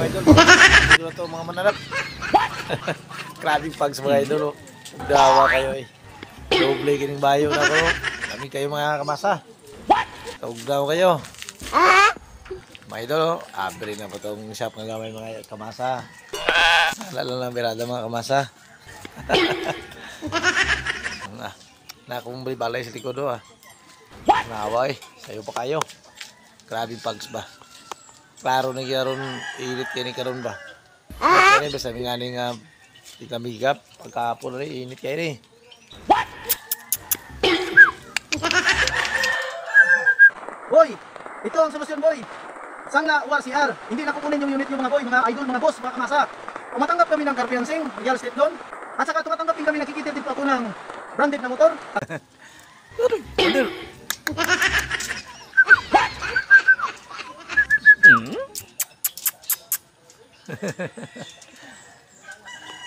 mga idol. Dito na to mga mananap. Krabing pags mga idol. Dawa kayo eh. Doble kining bayo na ko. Kami kayo mga kamasa. Taugdaw kayo. Mga idol, abri na po itong shop ng gamay mga kamasa. Lalo lang birada mga kamasa. Nakumbay balay sa likod do ah. Naway, sayo pa kayo. Grabe pags ba. Klaro na karon ilit kayo ni karon ba. Kaya basta nga ning ikamigap pagkapon rin init kayo ni. Boy, ito ang solusyon boy. Sangla ORCR, hindi na kukunin yung unit yung mga boy, mga idol, mga boss, mga kamasa. Umatanggap kami ng car financing, real estate loan, at saka tumatanggap din kami, nakikita din po ako ng branded na motor.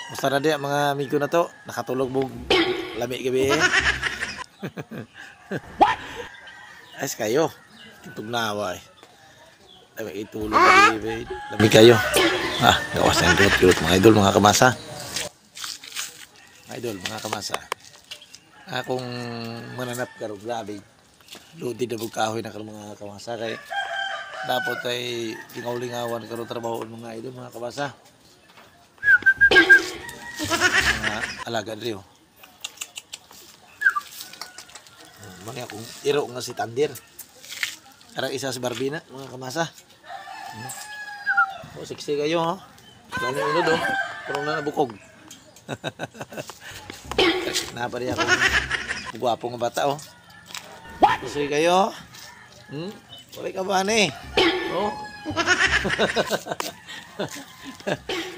Musta na di mga amigo na to, nakatulog mo lami gabi eh. Ayos kayo, tugnawa eh. Ay, itulog gabi, lami kayo. Gawas na yung cute mga idol, mga kamasa. Mga idol, mga kamasa. Akong mananap karo, grabe. Ludi na kahoy na karo mga kamasa. Kaya dapat ay lingaw-lingawan karo trabaho mga idol, mga kamasa. Mga alaga rin. Mga akong iro nga si Tandir. Karang isa si Barbina, mga kamasa. Oh, siksi kayo ha. Lalo yung unod oh. Pero na nabukog. Napa rin akong guwapong bata oh. Siksi kayo. Wala ka ba eh. Oh.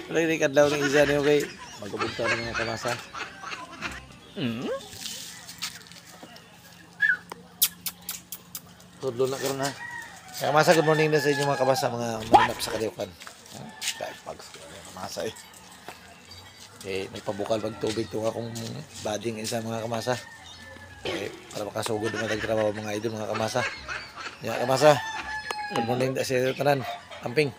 Wala yung kadlaw ng isa niyo kay magkabugta ng mga kamasa. Tudlo na karon ha. Kaya kamasa, good morning na sa inyo mga kamasa, mga mananap sa Kaliukan. Kahit pags mga kamasa eh. Eh, nagpabukal pagtubig itong akong bading isa mga kamasa. Eh, para makasugod na magtrabaho mga idol mga kamasa. Mga kamasa, good morning na sa tanan. Amping.